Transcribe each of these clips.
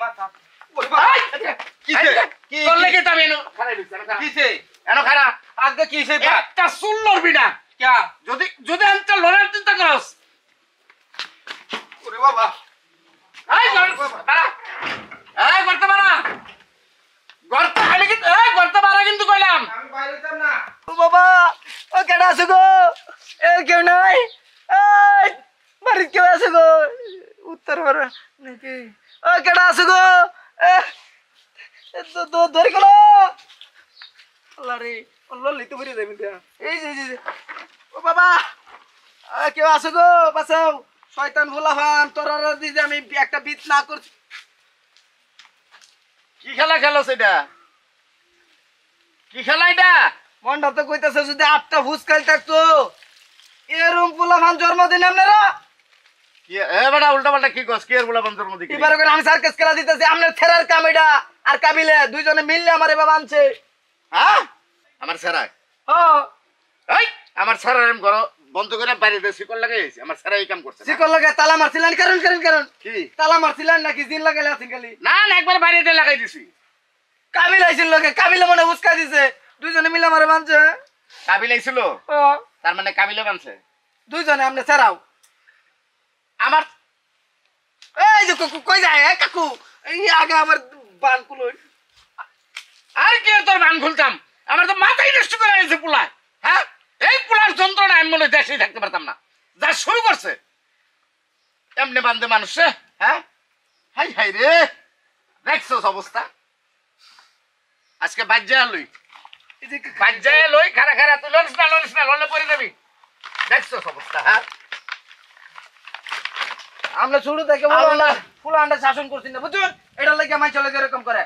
মাথা ওরে বাবা কিছে কি তোর লাগি তো আমি খারাই দিছি কিছে এনো খারা আজকে কিছে একটা চুল লড়বি না क्या যদি যদি আনতে লড়ার চিন্তা করস ওরে বাবা এই বাড়া এই করতে পারা গর্ত খালি কি এই করতে পারা কিন্তু কইলাম আমি বাইরে যাব না ও বাবা ও কেডা আছে গো এ কেউ নাই এই বাড়ি কেউ আছে গো উত্তর পাড়া নাকি ও কেডা আছে গো এ ধরে গেল আল্লাহ রে ললি তো বেরিয়ে যাবি এই যে ও বাবা কেউ আছে গো বাঁচাও শয়তান ভোলাফান তোরা দিদি আমি একটা বিট না করছি কি খেলা খেলো সেটা কি খেলা এটা মনটা তো কইতাছে যদি 8টা ফুসকাল থাকতো এরম ভোলাফান জন্মদিন আপনারা কি এ বেটা উল্টা পাল্টা কি কস কি এর বলা বন্ধর মধ্যে কি এবার করে আমি সার্কাস খেলা দিতেছি আপনার থেরার কাম এটা আর কাবিলে দুইজনে মিললে আমার বাবা আনছে হ্যাঁ আমার সারা ও এই আমার সারা এরম করো বন্ধ করে বাইরে দিয়ে শিকল লাগাইছি আমার সারা এই কাম করছে না। শিকল লাগে তালা মারছিলেন কারণ কি তালা মারছিলেন নাকি জিন লাগাইলে আছেন খালি না না একবার বাইরে দিয়ে লাগাই দিছি কাবিল আইছিল লগে কাবিলে মনে উস্কা দিছে দুইজনে মিলে আমারে বানছে কাবিল আইছিল ও তার মানে কাবিলে বানছে দুইজনে আপনি ছাড়াও আমার এই যে কই যায় কাকু এই আগে আমার বান কুলো আর কি আর তোর বান খুলতাম আমার তো মাথায় নষ্ট করে আইছে পোলা হ্যাঁ এই পোলার যন্ত্রণা আমি মনে হয় দেশেই থাকতে পারতাম না যা শুরু করছে এমনি বান্ধে মানুষ হ্যাঁ হাই হাই রে দেখছস অবস্থা আজকে বাজ্যা লই বাজ্যা লই খারা খারা তুই লড়িস না লড়লে পরে যাবি দেখছস অবস্থা হ্যাঁ আমরা শুরু থেকে ফুলান্ডা শাসন করছি না বুঝুন এটা লাগে আমায় চলে এরকম করে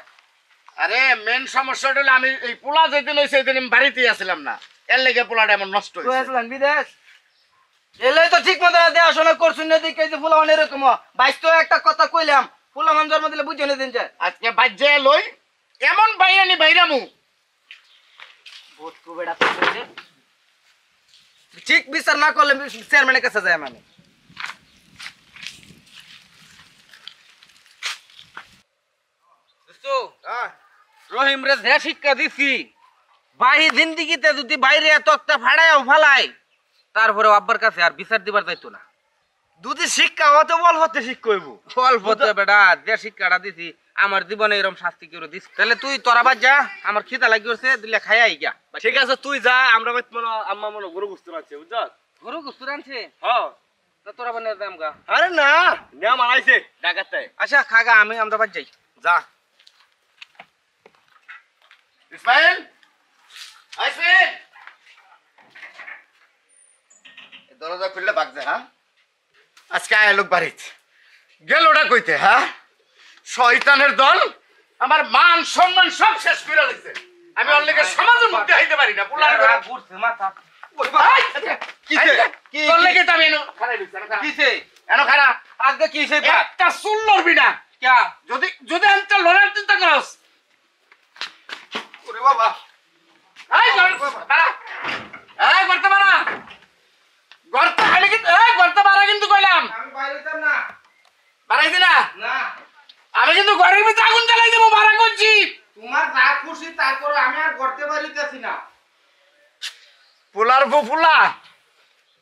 আরে মেন সমস্যাটা হলো আমি এই পোলা যেদিন হয়েছে সেদিন আমি বাড়িতেই আসছিলাম না এর লেগে পোলাটা এমন নষ্ট তুই হয়েছে আসলেন বিদেশ এলে তো ঠিক মতো দেখাশোনা করছুন না দিকে যে ফুলামান এরকম বাইশ তো একটা কথা কইলাম ফুলামান জন্ম দিলে বুঝে না দিন যে আজকে বাজ্যা লই এমন বাইরানি বাইরামু বহুত কুবেড়া ঠিক বিচার না করলে চেয়ারম্যানের কাছে যায় মানে রহিম রে যে শিক্ষা দিছি বাহি জিন্দিগিতে যদি বাইরে তক্তা ফাড়ায় ফালাই তারপরে আব্বার কাছে আর বিচার দিবার যাইতো না দুধি শিক্ষা হতে বল হতে শিক্ষা হইব অল্পতে বেটা যে শিক্ষাটা দিছি আমার জীবনে এরকম শাস্তি কেউ দিস তাহলে তুই তোরা বাদ যা আমার খিদা লাগিয়েছে দিলে খাইয়াই গিয়া ঠিক আছে তুই যা আমরা মনে আম্মা মনে গরু বুঝতে পারছি বুঝছ গরু গুস্তুর আনছে হ্যাঁ তা তোরা বানিয়ে দাম গা আরে না নেয়া মারাইছে ডাকাতে আচ্ছা খাগা আমরা বাদ যাই যা ইসমাইল ইসমাইল দরজা খুললে বাগ যা হ্যাঁ আজকে আয় লোক বাড়িতে গেল ওটা কইতে হ্যাঁ শয়তানের দল আমার মান সম্মান সব শেষ করে দিচ্ছে আমি ওর লেগে সমাজের মধ্যে আইতে পারি না পোলার ঘরে ঘুরছে মাথা ওরে বাবা কিছে কি তোর লেগে তো আমি এনো খারাই দিছি কিছে এনো খারা আজকে কিছে একটা চুল লড়বি না ক্যা যদি যদি আনতে লড়ার চিন্তা করস ওরে বাবা এই খারা এই করতে পারা গর্ত খালি কি এই করতে পারা কিন্তু কইলাম আমি বাইরে যাব না বাড়াইছি না না আমি কিন্তু ঘরের ভিতরে আগুন জ্বালাই দেবো ভাড়া করছি তোমার যা খুশি তারপর আমি আর করতে পারিতেছি না পোলার ফুলা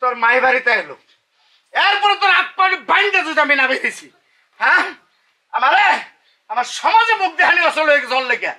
তোর মাই বাড়িতে এলো এরপরে তোর হাত পানি বাইন্দে যদি আমি নামিয়ে দিছি হ্যাঁ আমার সমাজে মুখ দেখানি আসলে জল লেগে